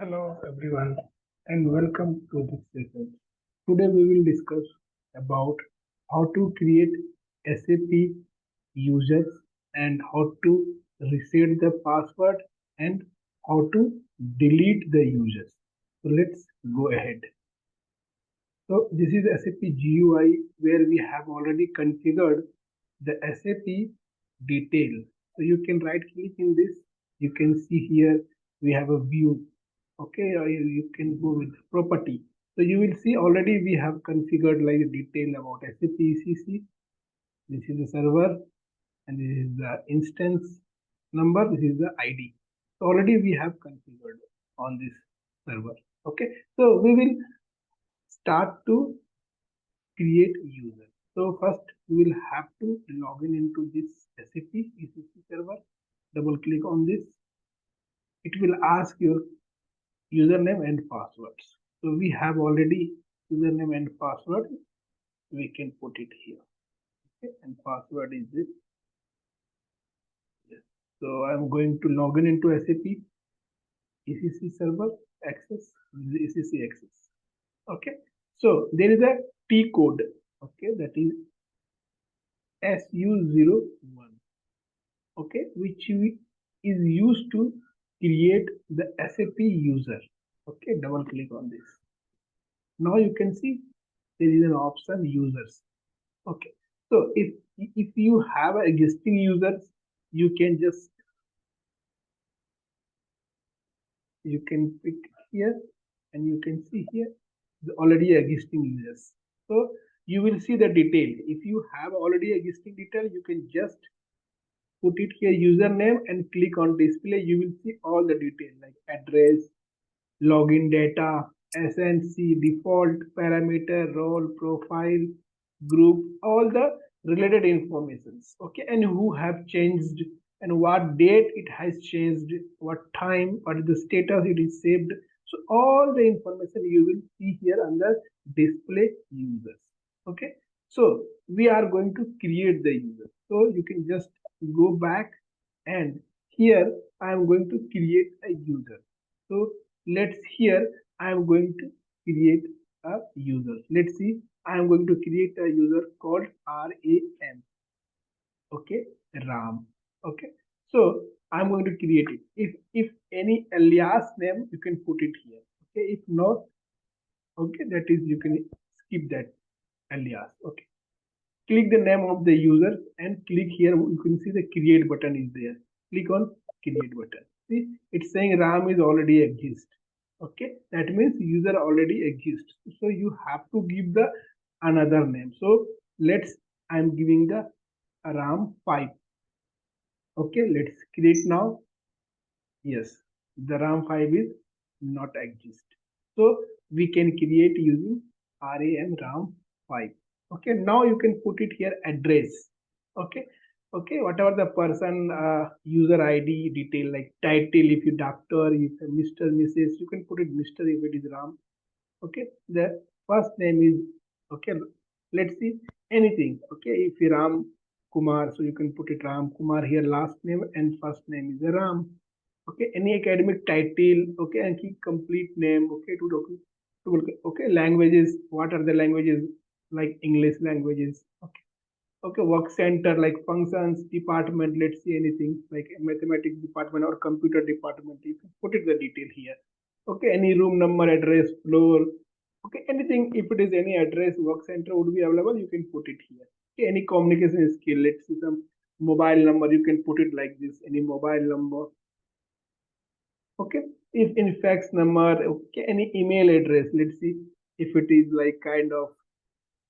Hello everyone and welcome to this session. Today we will discuss about how to create SAP users and how to reset the password and how to delete the users. So let's go ahead. So this is SAP GUI where we have already configured the SAP detail. So you can right click in this. You can see here we have a view. Okay, or you can go with property. So you will see already we have configured like detail about SAP ECC. This is the server and this is the instance number. This is the ID. So already we have configured on this server. Okay, so we will start to create user. So first we will have to log in into this SAP ECC server. Double click on this. It will ask your username and passwords. So we have already username and password. We can put it here. Okay, and password is this. Yes. So I'm going to log in into SAP ECC server access, ECC access. Okay. So there is a T code. Okay, that is SU01. Okay, which is used to create the SAP user. Okay, double click on this. Now you can see there is an option users. Okay, so if you have existing users, you can just you can pick here and you can see here the already existing users. So you will see the detail. If you have already existing detail, you can just put it here username and click on display. You will see all the detail like address, login data, SNC, default parameter, role, profile, group, all the related informations. Okay, and who have changed and what date it has changed, what time, what is the status it is saved. So all the information you will see here under display users. Okay, so we are going to create the user. So you can just go back and here I am going to create a user. So let's here I am going to create a user. Let's see, I am going to create a user called RAM. Okay, RAM. Okay, so I'm going to create it. If any alias name you can put it here. Okay, if not, okay, that is you can skip that alias. Okay, click the name of the user and click here. You can see the create button is there. Click on create button. See, it's saying RAM is already exist. Okay, that means user already exists. So you have to give the another name. So let's I'm giving the RAM 5. Okay, let's create now. Yes, the RAM 5 is not exist. So we can create using RAM 5. Okay, now you can put it here address. Okay, okay, whatever the person user ID detail like title, if you doctor, if Mr. Mrs. you can put it Mr. if it is Ram. Okay, the first name is okay. Let's see anything. Okay, if you Ram Kumar, so you can put it Ram Kumar here. Last name and first name is Ram. Okay, any academic title. Okay, and keep complete name. Okay, okay, languages. What are the languages like English languages? Okay. Okay, work center like functions, department, let's see anything like mathematics department or computer department. You can put it the detail here. Okay, any room number, address, floor. Okay, anything, if it is any address, work center would be available, you can put it here. Okay, any communication skill, let's see some mobile number, you can put it like this, any mobile number. Okay, if in fax number, okay, any email address, let's see if it is like kind of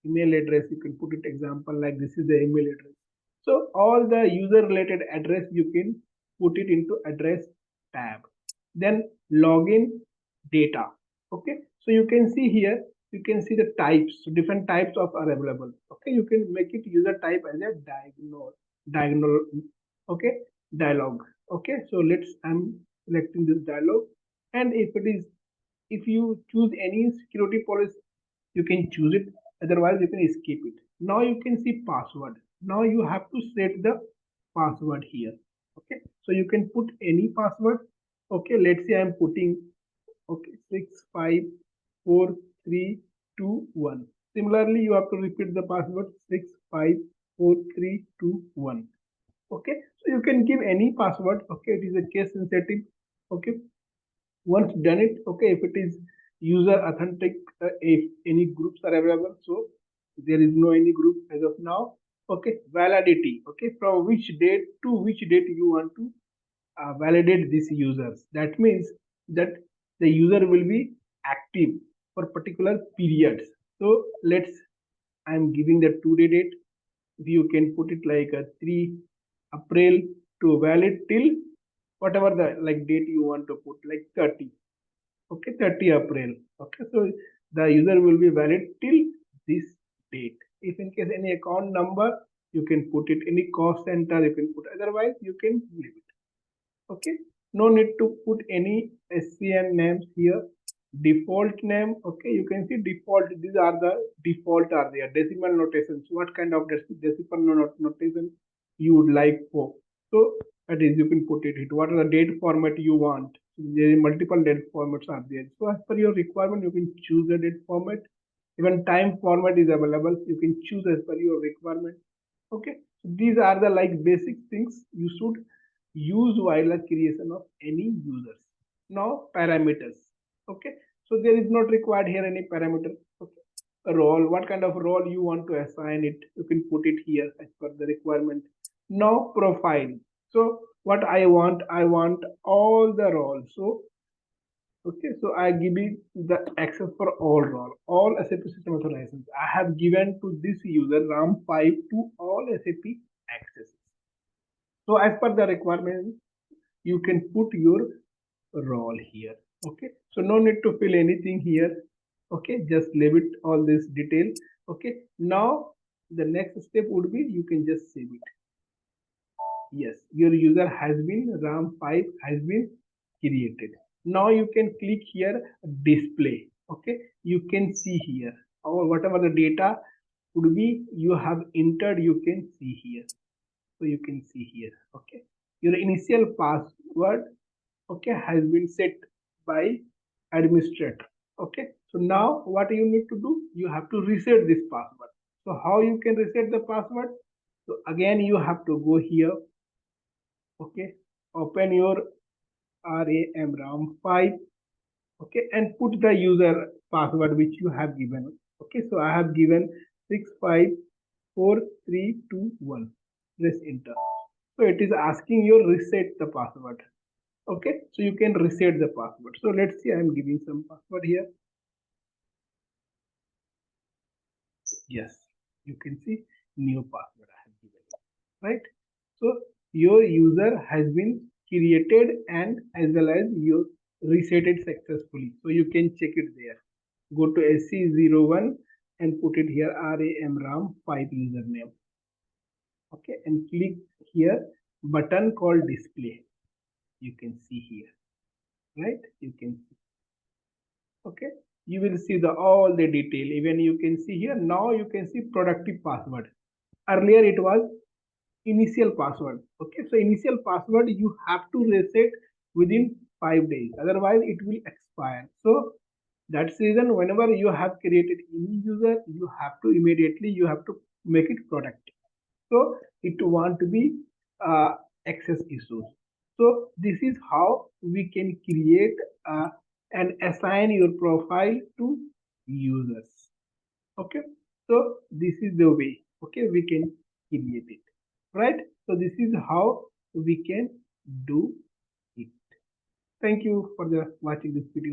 email address, you can put it example like this is the email address. So all the user related address you can put it into address tab. Then login data. Okay, so you can see here, you can see the types. So different types of are available. Okay, you can make it user type as a diagonal. Okay, dialog. Okay, so I'm selecting this dialog, and if it is, if you choose any security policy, you can choose it, otherwise you can skip it. Now you can see password. Now you have to set the password here. Okay, so you can put any password. Okay, let's say I'm putting Okay, 65432 1. Similarly, you have to repeat the password 65432 1. Okay, so you can give any password. Okay, it is a case sensitive. Okay, once done it, okay, if it is user authentic, if any groups are available, so there is no any group as of now. Okay, validity. Okay, from which date to which date you want to validate these users. That means that the user will be active for particular periods. So let's, I'm giving the today date. You can put it like a 3 April to valid till whatever the like date you want to put, like 30. Okay, 30 April. Okay, so the user will be valid till this date. If in case any account number, you can put it, any cost center you can put, otherwise you can leave it. Okay, no need to put any SCN names here. Default name, okay, you can see default, these are the default are there. Decimal notations, what kind of decimal notation you would like for, so that is you can put it. What are the date format you want? There are multiple date formats are there, so as per your requirement you can choose the date format. Even time format is available, you can choose as per your requirement. Okay, so these are the like basic things you should use while the creation of any users. Now parameters. Okay, so there is not required here any parameter. Okay, a role, what kind of role you want to assign it, you can put it here as per the requirement. Now profile, so what I want all the roles. So okay, so I give it the access for all role, all SAP system authorizations. I have given to this user RAM5 to all SAP accesses. So as per the requirement, you can put your role here. Okay, so no need to fill anything here. Okay, just leave it all this detail. Okay, now the next step would be you can just save it. Yes, your user has been RAM5 has been created. Now you can click here display. Okay, you can see here or whatever the data would be you have entered, you can see here. So you can see here. Okay, your initial password, okay, has been set by administrator. Okay, so now what you need to do, you have to reset this password. So how you can reset the password? So again you have to go here. Okay, open your RAM5. Okay, and put the user password which you have given. Okay, so I have given 65432 1. Press enter. So it is asking you reset the password. Okay, so you can reset the password. So let's see, I am giving some password here. Yes, you can see new password I have given, right? So your user has been created and as well as you reset it successfully. So you can check it there. Go to SC01 and put it here RAM5 username. Okay, and click here button called display. You can see here, right? You can see. Okay, you will see the all the detail. Even you can see here, now you can see productive password. Earlier it was initial password. Okay, so initial password you have to reset within 5 days, otherwise it will expire. So that's the reason whenever you have created any user, you have to immediately you have to make it productive. So it want to be access issues. So this is how we can create and assign your profile to users. Okay, so this is the way, okay, we can create it, right? So this is how we can do it. Thank you for the watching this video.